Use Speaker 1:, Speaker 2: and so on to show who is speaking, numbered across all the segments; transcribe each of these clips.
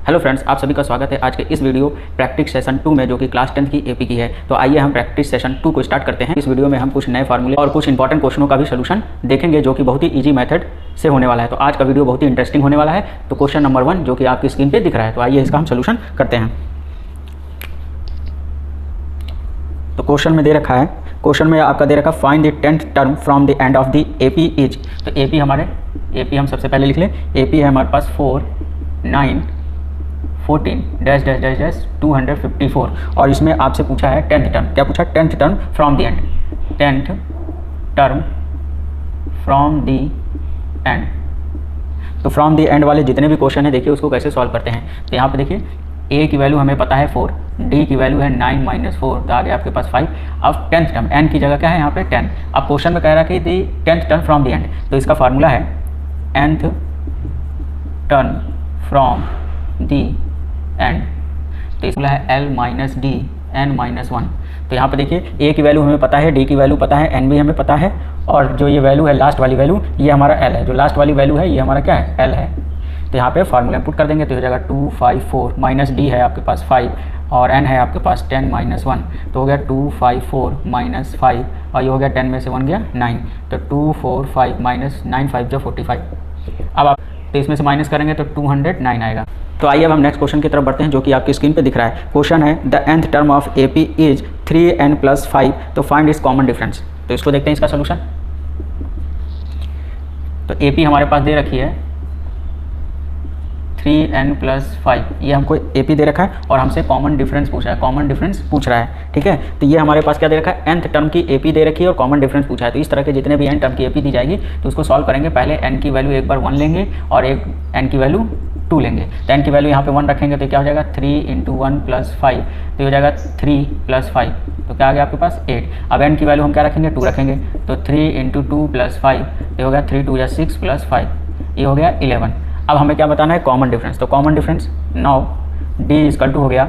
Speaker 1: Hello friends, आप सभी का स्वागत है आज के इस वीडियो प्रैक्टिस सेशन 2 में, जो कि क्लास 10 की एपी की है। तो आइए हम प्रैक्टिस सेशन 2 को स्टार्ट करते हैं। इस वीडियो में हम कुछ नए फार्मूले और कुछ इंपॉर्टेंट क्वेश्चनों का भी सोल्यूशन देखेंगे, जो कि बहुत ही ईजी मेथड से होने वाला है। तो आज का वीडियो बहुत ही इंटरेस्टिंग होने वाला है। तो क्वेश्चन नंबर 1 जो कि आपकी स्क्रीन पर दिख रहा है, तो आइए इसका हम सोल्यूशन करते हैं। तो क्वेश्चन में दे रखा है, क्वेश्चन में आपका दे रखा find the 10th term from the end of the AP is. तो एपी हम सबसे पहले लिख लें। एपी है हमारे पास 4, 9, 14 डैश डैश डैश डैश 254, और इसमें आपसे पूछा है 10th टर्म। क्या पूछा? 10th term from the end. 10th term from the end. तो फ्रॉम द एंड वाले जितने भी क्वेश्चन है, देखिए उसको कैसे सॉल्व करते हैं। तो यहाँ पे देखिए ए की वैल्यू हमें पता है 4, डी की वैल्यू है 9 - 4, तो आ गया आपके पास 5। अब 10th टर्म, एन की जगह क्या है यहाँ पे 10। अब क्वेश्चन में कह रहा है कि दी 10th term from the end, तो इसका फार्मूला है nth term from the and. तो इसका है L - D n - 1। तो यहाँ पे देखिए A की वैल्यू हमें पता है, D की वैल्यू पता है, N भी हमें पता है, और जो ये वैल्यू है लास्ट वाली वैल्यू, ये हमारा L है। जो लास्ट वाली वैल्यू है ये हमारा क्या है? L है। तो यहाँ पे फार्मूला पुट कर देंगे, तो हो जाएगा 254 माइनस D है आपके पास 5, और N है आपके पास 10 - 1, तो हो गया 254 माइनस 5, और ये हो गया 10 में से 1 गया 9, तो 245 माइनस 9 5 जो 45। अब आप तो इसमें से माइनस करेंगे तो 209 आएगा। तो आइए अब हम नेक्स्ट क्वेश्चन की तरफ बढ़ते हैं, जो कि आपकी स्क्रीन पे दिख रहा है। क्वेश्चन है the nth term of AP is 3n + 5, तो फाइंड इज कॉमन डिफरेंस। तो इसको देखते हैं इसका सोल्यूशन। तो एपी हमारे पास दे रखी है 3n + 5, ये हमको एपी दे रखा है, और हमसे कॉमन डिफरेंस पूछा है। कॉमन डिफरेंस पूछ रहा है, ठीक है। तो ये हमारे पास क्या दे रखा है? nth टर्म की एपी दे रखी है और कॉमन डिफरेंस पूछा है। तो इस तरह के जितने भी n टर्म की एपी दी जाएगी, तो उसको सॉल्व करेंगे। पहले n की वैल्यू एक बार 1 लेंगे और एक n की वैल्यू 2 लेंगे। तो n की वैल्यू यहाँ पे 1 रखेंगे, तो क्या हो जाएगा 3 × 1 + 5, तो हो जाएगा 3 + 5, तो क्या आ गया आपके पास 8। अब n की वैल्यू हम क्या रखेंगे? 2 रखेंगे, तो 3 × 2 + 5, तो हो गया 3 × 2 = 6 + 5, ये हो गया 11। अब हमें क्या बताना है? Common difference. तो कॉमन डिफरेंस नाउ D = हो गया,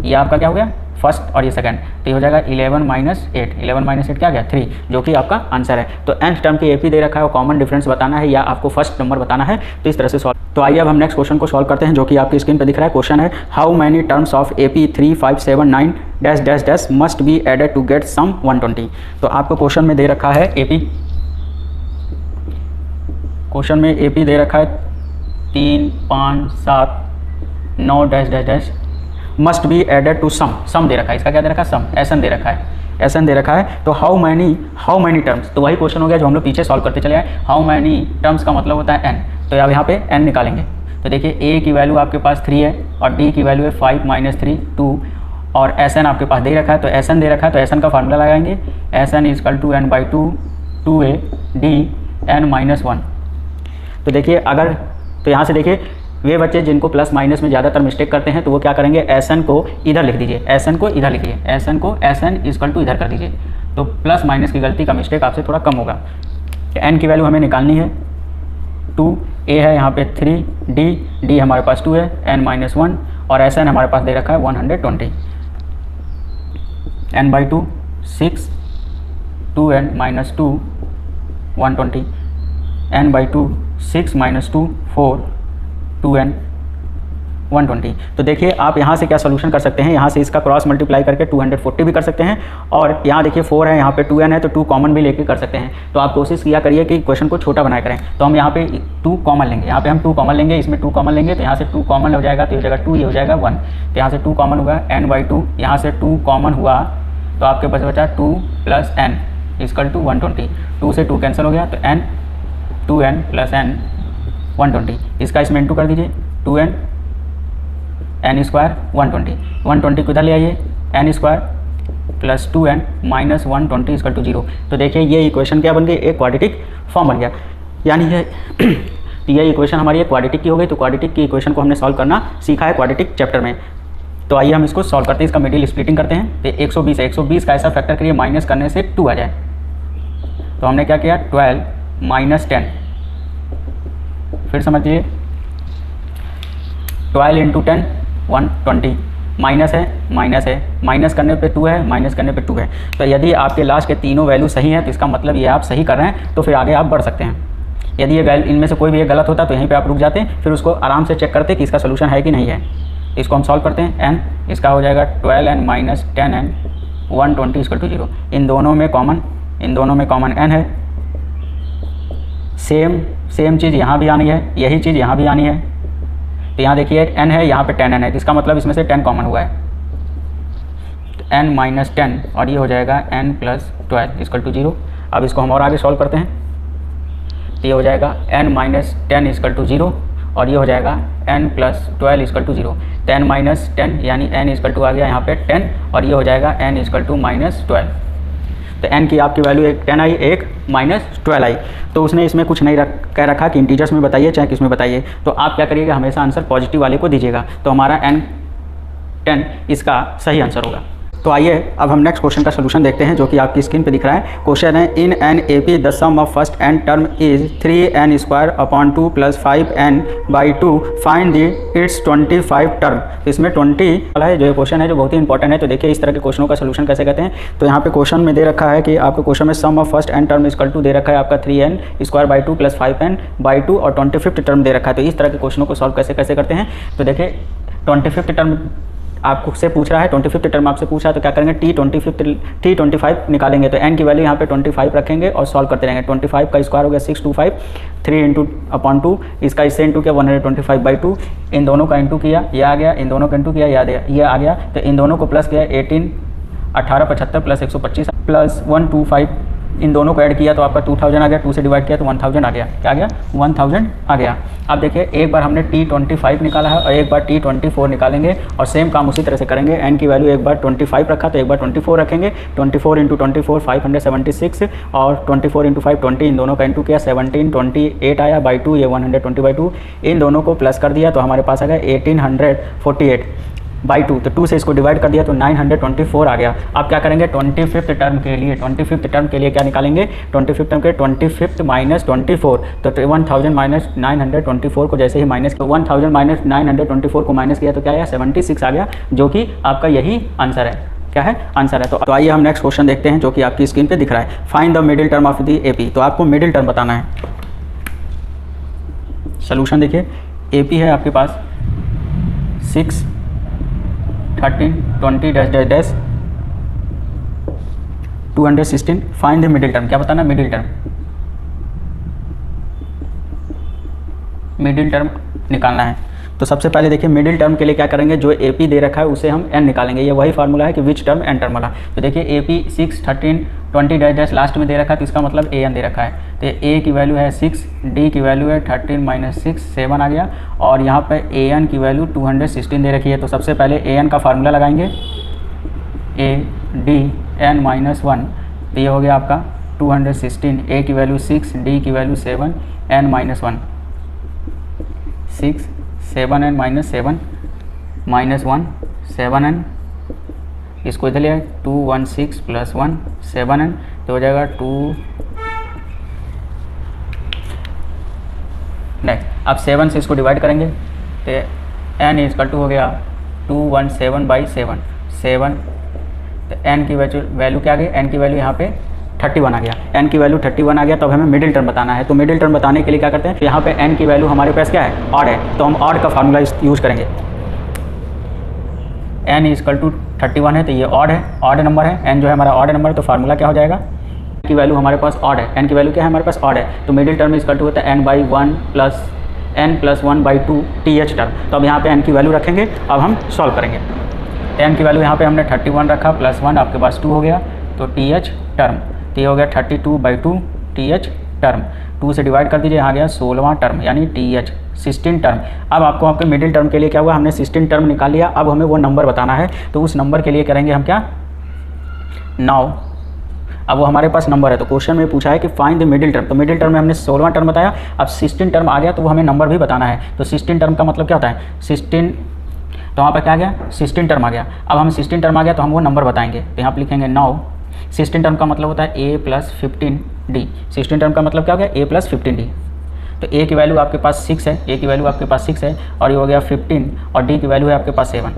Speaker 1: ये आपका क्या हो गया? फर्स्ट और ये सेकंड, तो ये हो जाएगा 11 - 8। 11 - 8 क्या गया? 3, जो कि आपका आंसर है। तो nth टर्म की एपी दे रखा है और कॉमन डिफरेंस बताना है, या आपको फर्स्ट नंबर बताना है, तो इस तरह से सॉल्व। तो आइए अब हम नेक्स्ट क्वेश्चन को सॉल्व करते हैं, जो कि आपकी स्क्रीन पर दिख रहा है। क्वेश्चन है how many terms of AP 3 5 7 9 dash dash dash must be added to get sum 120। तो आपको क्वेश्चन में दे रखा है एपी, क्वेश्चन में एपी दे रखा है 3 5 7 9 dash dash dash must be added to sum दे रखा है। इसका क्या दे रखा है? सम, एसन दे रखा है, एसन दे रखा है। तो हाउ मैनी टर्म्स, तो वही क्वेश्चन हो गया जो हम लोग पीछे सॉल्व करते चले आए। हाउ मैनी टर्म्स का मतलब होता है n, तो अब यहाँ पे n निकालेंगे। तो देखिए a की वैल्यू आपके पास 3 है, और d की वैल्यू है 5 - 3 2, और एसन आपके पास दे रखा है। तो एसन दे रखा है, तो एसन का फार्मूला लगाएंगे। एसन = n/2 2a d n - 1। तो देखिए अगर, तो यहाँ से देखिए वे बच्चे जिनको प्लस माइनस में ज़्यादातर मिस्टेक करते हैं, तो वो क्या करेंगे? एसन को इधर लिख दीजिए, एसन को इधर लिखिए, एसन को एसन = इधर कर दीजिए, तो प्लस माइनस की गलती का मिस्टेक आपसे थोड़ा कम होगा। n की वैल्यू हमें निकालनी है 2, a है यहाँ पे 3, d हमारे पास 2 है, n - 1, और एसन हमारे पास दे रखा है 120। n/2 6, 2n - 2 120, n/2 6 - 2 4 2n 120। तो देखिए आप यहाँ से क्या सोल्यूशन कर सकते हैं, यहाँ से इसका क्रॉस मल्टीप्लाई करके 240 भी कर सकते हैं, और यहाँ देखिए 4 है, यहाँ पे 2n है, तो 2 कॉमन भी लेके कर सकते हैं। तो आप कोशिश किया करिए कि क्वेश्चन को छोटा बनाया करें। तो हम यहाँ पे 2 कॉमन लेंगे, यहाँ पे हम 2 कॉमन लेंगे, इसमें 2 कॉमन लेंगे, तो यहाँ से 2 कॉमन हो जाएगा, तो ये हो जाएगा 2, ये हो जाएगा 1, तो यहाँ से 2 कॉमन हुआ n/2, यहाँ से 2 कॉमन हुआ, तो आपके पास बचा 2 + n = 120। 2 से 2 कैंसिल हो गया, तो n 2n + n 120। इसका इसमें इंटू कर दीजिए, 2n n² 120, 120 को इधर ले आइए, n² + 2n - 120 = 0। तो देखिए ये इक्वेशन क्या बन गई? एक क्वाड्रेटिक फॉर्म बन गया, यानी ये तो ये इक्वेशन हमारी एक क्वाड्रेटिक की हो गई। तो क्वाड्रेटिक की इक्वेशन को हमने सॉल्व करना सीखा है क्वाड्रेटिक चैप्टर में। तो आइए हम इसको सॉल्व करते हैं। इसका मिडिल स्प्लिटिंग करते हैं। तो 120 है, 120 का ऐसा फैक्टर करिए माइनस करने से 2 आ जाए। तो हमने क्या किया? 12 - 10, फिर समझिए 12 × 10 120, माइनस है, माइनस करने पे 2 है, माइनस करने पे 2 है। तो यदि आपके लास्ट के तीनों वैल्यू सही हैं, तो इसका मतलब ये आप सही कर रहे हैं, तो फिर आगे आप बढ़ सकते हैं। यदि ये इनमें से कोई भी एक गलत होता तो यहीं पे आप रुक जाते, फिर उसको आराम से चेक करते कि इसका सोल्यूशन है कि नहीं है। इसको हम सॉल्व करते हैं। n इसका हो जाएगा 12n minus 10n 120 equal to 0। इन दोनों में कॉमन n है। सेम चीज़ यहाँ भी आनी है, यही चीज़ यहाँ भी आनी है। तो यहाँ देखिए n है, यहाँ पे 10n है, इसका मतलब इसमें से 10 कॉमन हुआ है। तो n माइनस 10 और ये हो जाएगा n प्लस 12 इक्वल टू 0। अब इसको हम और आगे सॉल्व करते हैं। तो ये हो जाएगा n माइनस 10 इक्वल टू 0 और ये हो जाएगा n plus 12 equal to 0। 10 minus 10 यानी n इक्वल टू आ गया यहाँ पे 10 और ये हो जाएगा n इक्वल टू माइनस 12। तो n की आपकी वैल्यू एक 10 आई, एक माइनस 12 आई। तो उसने इसमें कुछ नहीं कह रखा कि इंटीजर्स में बताइए चाहे किस में बताइए। तो आप क्या करिएगा, हमेशा आंसर पॉजिटिव वाले को दीजिएगा। तो हमारा n 10 इसका सही आंसर होगा। तो आइए अब हम नेक्स्ट क्वेश्चन का सोल्यूशन देखते हैं, जो कि आपकी स्क्रीन पे दिख रहा है। क्वेश्चन है in an A P the sum of first n term is 3n square upon 2 plus 5n by 2 find the its 25 term. इसमें 20 वाला है जो क्वेश्चन है, जो बहुत ही इंपॉर्टेंट है। तो देखिए इस तरह के क्वेश्चनों का सोल्यूशन कैसे कहते हैं। तो यहाँ पे क्वेश्चन में दे रखा है कि आपको क्वेश्चन में sum of first n term equal to दे रखा है आपका 3n square by 2 plus 5n by 2 और 25 टर्म दे रखा है। तो इस तरह के क्वेश्चनों को सॉल्व कैसे करते हैं। तो देखिए 25 टर्म आपको से पूछ रहा है, 25 टर्म आपसे पूछा है, तो क्या करेंगे t25 निकालेंगे। तो n की वैल्यू यहाँ पे 25 रखेंगे और सॉल्व करते रहेंगे। 25 का स्क्वायर हो गया 625, 3 इंटू अपॉन 2, इसका इससे इंटू किया 125 बाई 2, इन दोनों का इंटू किया ये आ गया, इन दोनों का इंटू किया ये आ गया। तो इन दोनों को प्लस किया 1875 प्लस 125 प्लस 125, इन दोनों को ऐड किया तो आपका 2000 आ गया, 2 से डिवाइड किया तो 1000 आ गया। क्या आ गया? 1000 आ गया। अब देखिए एक बार हमने t25 निकाला है और एक बार t24 निकालेंगे और सेम काम उसी तरह से करेंगे। n की वैल्यू एक बार 25 रखा तो एक बार 24 रखेंगे। 24 इंटू 24 576 और 24 इंटू 5 20, इन दोनों का इंटू किया 1728 आया बाई 2, ये 120 बाई 2, इन दोनों को प्लस कर दिया तो हमारे पास आ गया 1848 बाई 2। तो 2 से इसको डिवाइड कर दिया तो 924 आ गया। आप क्या करेंगे 25th टर्म के लिए क्या निकालेंगे, 25th टर्म के 25th माइनस 24, तो 1000 माइनस 924 को जैसे ही माइनस 1000 माइनस 924 को माइनस किया तो क्या आया 76 आ गया, जो कि आपका यही आंसर है। क्या है? आंसर है। तो आइए हम नेक्स्ट क्वेश्चन देखते हैं, जो कि आपकी स्क्रीन पे दिख रहा है। Find the middle term of the AP. तो आपको मिडिल टर्म बताना है। सोल्यूशन देखिए, एपी है आपके पास 6 13 20 dash dash dash 216। Find the middle term. क्या बताना? मिडिल टर्म निकालना है। तो सबसे पहले देखिए मिडिल टर्म के लिए क्या करेंगे, जो एपी दे रखा है उसे हम n निकालेंगे। ये वही फार्मूला है कि विच टर्म n टर्म वाला। तो देखिए एपी 6 13 20 डैश डैश लास्ट में दे रखा है, तो इसका मतलब an दे रखा है। तो a की वैल्यू है 6, d की वैल्यू है 13 माइनस 6 7 आ गया, और यहाँ पे an की वैल्यू 216 दे रखी है। तो सबसे पहले an का फार्मूला लगाएंगे, a d n माइनस 1, तो ये हो गया आपका 216। a की वैल्यू 6, d की value 7, n minus 1 6 7n minus 7 minus 1 7n, इसको इधर लिया 216 प्लस 1 7n, तो हो जाएगा 2। नेक्स्ट अब 7 से इसको डिवाइड करेंगे तो n इक्वल टू हो गया 217 बाई 7 तो n की वैल्यू क्या आ गई, n की वैल्यू यहाँ पे 31 आ गया। n की वैल्यू 31 आ गया। तो अब हमें मिडिल टर्म बताना है। तो मिडिल टर्म बताने के लिए क्या करते हैं, यहाँ पे n की वैल्यू हमारे पास क्या है, ऑड है, तो हम ऑड का फार्मूला यूज़ करेंगे। n इक्वल टू 31 है तो ये ऑड है, ऑड नंबर है, n जो है हमारा ऑड नंबर है। तो फार्मूला क्या हो जाएगा, n की वैल्यू हमारे पास ऑड है, n की वैल्यू क्या है हमारे पास ऑड है। तो मिडिल टर्म इक्वल टू होता है n by 1 plus n plus 1 by 2 th term. तो अब यहाँ पे n की वैल्यू रखेंगे, अब हम सॉल्व करेंगे। n की वैल्यू यहाँ पे हमने 31 रखा प्लस 1, आपके पास 2 हो गया, तो th टर्म, तो ये हो गया 32 बाई 2 th टर्म। 2 से डिवाइड कर दीजिए, यहाँ गया 16वां टर्म यानी th 16 टर्म। अब आपको आपके मिडिल टर्म के लिए क्या हुआ, हमने 16 टर्म निकाल लिया। अब हमें वो नंबर बताना है, तो उस नंबर के लिए करेंगे हम क्या, नाउ। अब वो हमारे पास नंबर है, तो क्वेश्चन में पूछा है कि फाइंड द मिडिल टर्म। तो मिडिल टर्म में हमने 16वां टर्म बताया, अब 16 टर्म आ गया तो वो हमें नंबर भी बताना है। तो 16 टर्म का मतलब क्या होता है, 16, तो वहाँ पर क्या आ गया, 16 टर्म आ गया। अब हम 16 टर्म आ गया तो हम वो नंबर बताएंगे। तो यहाँ पर लिखेंगे नाउ। 16 टर्म का मतलब होता है a प्लस 15d। 16 टर्म का मतलब क्या हो गया, a प्लस 15d। तो a की वैल्यू आपके पास 6 है, a की वैल्यू आपके पास 6 है, और ये हो गया 15, और d की वैल्यू है आपके पास 7।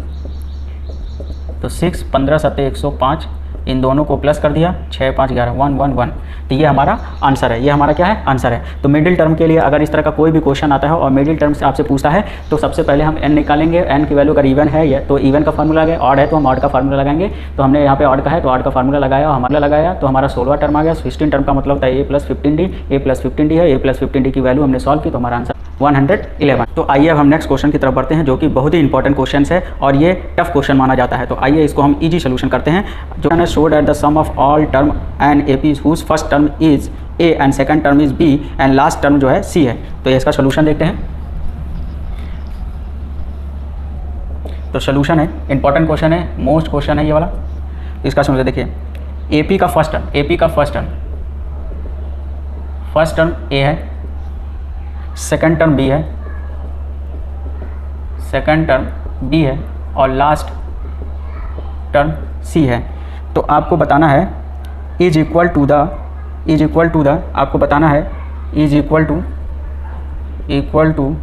Speaker 1: तो 6 15 7 105 इन दोनों को प्लस कर दिया, 6 5 11 1 1 1, तो ये हमारा आंसर है, ये हमारा क्या है, आंसर है। तो मिडिल टर्म के लिए अगर इस तरह का कोई भी क्वेश्चन आता है और मिडिल टर्म से आपसे पूछता है तो सबसे पहले हम n निकालेंगे, n की वैल्यू अगर इवन है तो इवन का फार्मूला लगाए, ऑड है तो हम ऑड का फार्मूला लगाएंगे। तो हमने यहाँ पे ऑड का है तो ऑड का फार्मूला लगाया और हमारा लगाया, तो हमारा 16वां टर्म आ गया। 16 टर्म का मतलब होता है a + 15d, a + 15d है, a + 15d की वैल्यू हमने सॉल्व की तो हमारा आंसर 111। तो आइए अब हम नेक्स्ट क्वेश्चन की तरफ बढ़ते हैं, जो कि बहुत ही इंपॉर्टेंट क्वेश्चन है और ये टफ क्वेश्चन माना जाता है। तो आइए इसको हम इजी सोल्यूशन करते हैं। जो है show that the sum of all term and A P whose first term is A and second term is B and last term जो है सी है। तो इसका सोल्यूशन देखते हैं। तो सोल्यूशन है, इंपॉर्टेंट क्वेश्चन है, मोस्ट क्वेश्चन है ये वाला। तो इसका सोल्यूशन देखिए, ए पी का फर्स्ट टर्म ए है, सेकंड टर्म बी है, सेकंड टर्म बी है और लास्ट टर्म सी है। तो आपको बताना है इज इक्वल टू द आपको बताना है is equal to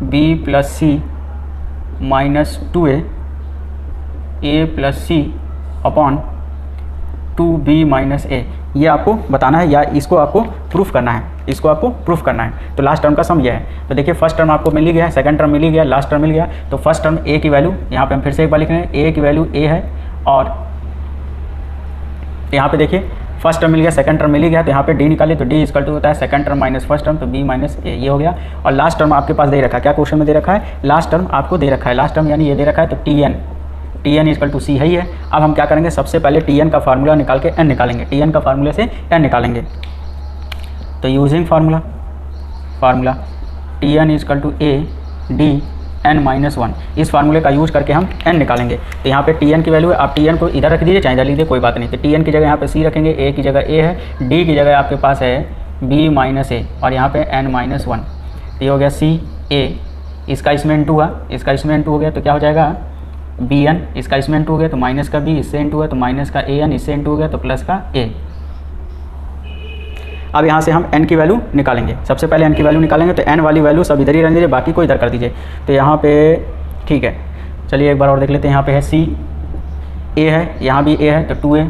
Speaker 1: B plus C minus 2a plus C upon 2b minus A. ये आपको बताना है या इसको आपको प्रूफ करना है, तो लास्ट टर्म का सम यह है। तो देखिए फर्स्ट टर्म आपको मिल ही गया, सेकंड टर्म मिल ही गया, लास्ट टर्म मिल गया। तो फर्स्ट टर्म a की वैल्यू यहाँ पे हम फिर से एक बार लिख रहे हैं, a की वैल्यू a है और यहाँ पे देखिए फर्स्ट टर्म मिल गया, सेकंड टर्म मिल ही गया, तो यहाँ पे d निकाले तो d इक्वल टू होता है second term minus first term, तो b माइनस a ये हो गया। और लास्ट टर्म आपके पास दे रखा है, क्या क्वेश्चन में दे रखा है, लास्ट टर्म आपको दे रखा है, लास्ट टर्म यानी ये दे रखा है, तो tn इक्वल टू सी है ही है। अब हम क्या करेंगे, सबसे पहले tn का फार्मूला निकाल के n निकालेंगे, tn का फार्मूले से n निकालेंगे। तो using formula tn equal to a d n minus 1, इस फार्मूले का यूज करके हम n निकालेंगे। तो यहाँ पे tn की वैल्यू है, आप tn को इधर रख दीजिए चाहे इधर लीजिए कोई बात नहीं। तो tn की जगह यहाँ पे c रखेंगे, a की जगह a है, d की जगह आपके पास है b माइनस a और यहाँ पे n माइनस 1। तो ये हो गया c a, इसका इसमें इंटू हुआ, इसका इसमें इंटू हो गया तो क्या हो जाएगा bn, इसका इसमें इंटू हो गया तो माइनस का b इससे इंटू है तो माइनस का an इससे इंटू हो गया तो प्लस का a। अब यहाँ से हम n की वैल्यू निकालेंगे, सबसे पहले n की वैल्यू निकालेंगे। तो n वाली वैल्यू सब इधर ही रहने दीजिए, बाकी को इधर कर दीजिए। तो यहाँ पे ठीक है, चलिए एक बार और देख लेते हैं। यहाँ पे है c, a है, यहाँ भी a है तो 2a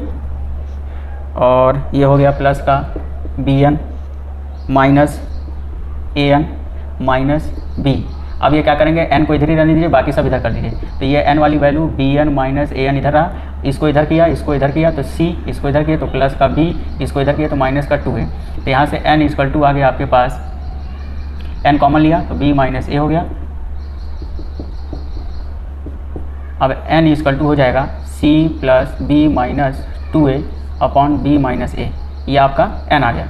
Speaker 1: और ये हो गया प्लस का bn minus an minus b। अब ये क्या करेंगे, n को इधर ही रहने दीजिए, बाकी सब इधर कर दीजिए। तो ये n वाली वैल्यू bn माइनस an इधर रहा, इसको इधर किया, इसको इधर किया तो c, इसको इधर किया तो प्लस का b, इसको इधर किया तो माइनस का 2 है। तो यहाँ से n इक्वल टू आ गया आपके पास, n कॉमन लिया तो b माइनस a हो गया। अब n इक्वल टू हो जाएगा c plus b minus 2a upon b minus a। ये आपका n आ गया,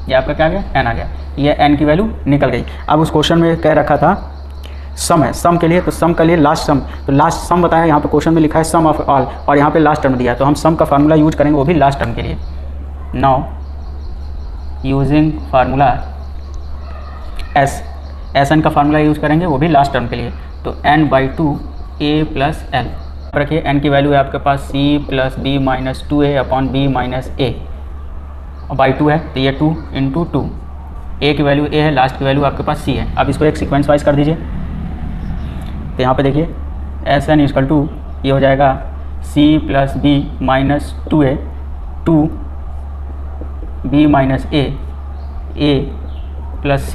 Speaker 1: ये आपका क्या आ गया, n आ गया। ये n की वैल्यू निकल गई। अब उस क्वेश्चन में कह रखा था सम है, सम के लिए, तो सम के लिए लास्ट सम, तो लास्ट सम बताया, यहाँ पे क्वेश्चन में लिखा है सम ऑफ ऑल और यहाँ पे लास्ट टर्म दिया, तो हम सम का फार्मूला यूज करेंगे वो भी लास्ट टर्म के लिए। नाउ यूजिंग फार्मूला एन का फार्मूला यूज करेंगे वो भी लास्ट टर्म के लिए। तो n/2 a प्लस l रखिए, n की वैल्यू है आपके पास c plus b minus 2a upon b minus a और बाई 2 है तो ये 2 इंटू 2, a की वैल्यू a है, लास्ट की वैल्यू आपके पास c है। अब इसको एक सीक्वेंस वाइज कर दीजिए। तो यहाँ पे देखिए Sn इक्वल टू ये हो जाएगा c plus b minus 2a 2b minus a plus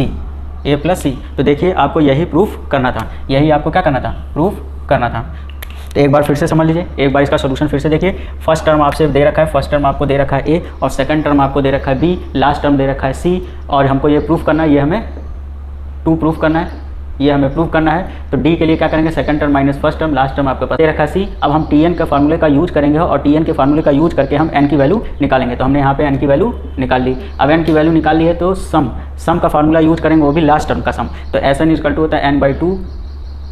Speaker 1: c। तो देखिए आपको यही प्रूफ करना था, यही आपको क्या करना था, प्रूफ करना था। तो एक बार फिर से समझ लीजिए, एक बार इसका सोल्यूशन फिर से देखिए। फर्स्ट टर्म आपसे दे रखा है, फर्स्ट टर्म आपको दे रखा है a और सेकंड टर्म आपको दे रखा है b, लास्ट टर्म दे रखा है c और हमको ये प्रूफ करना है, ये हमें 2 प्रूफ करना है, ये हमें प्रूफ करना है। तो d के लिए क्या करेंगे, second term minus first term, last term आपके पास दे रखा है c। अब हम tn के फार्मूले का यूज करेंगे और tn के फार्मूले का यूज करके हम n की वैल्यू निकालेंगे। तो हमने यहाँ पे n की वैल्यू निकाल ली। अब n की वैल्यू निकाल ली है तो सम का फार्मूला यूज करेंगे वो भी लास्ट टर्म का सम। तो Sn इक्वल टू होता है n/2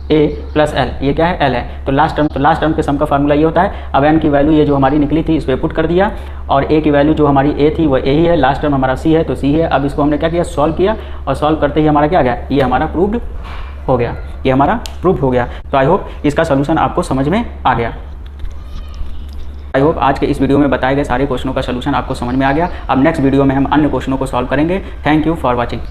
Speaker 1: a प्लस l, ये क्या है, l है। तो लास्ट टर्म के सम का फार्मूला ये होता है। अब n की वैल्यू ये जो हमारी निकली थी इस पर पुट कर दिया और a की वैल्यू जो हमारी a थी वो a ही है, लास्ट टर्म हमारा c है तो c है। अब इसको हमने क्या किया, सॉल्व किया और सॉल्व करते ही हमारा क्या आ गया, ये हमारा प्रूव्ड हो गया, ये हमारा प्रूफ हो गया। तो आई होप इसका सोल्यूशन आपको समझ में आ गया। आई होप आज के इस वीडियो में बताए गए सारे क्वेश्चनों का सोल्यूशन आपको समझ में आ गया। अब नेक्स्ट वीडियो में हम अन्य क्वेश्चनों को सॉल्व करेंगे। Thank you for watching.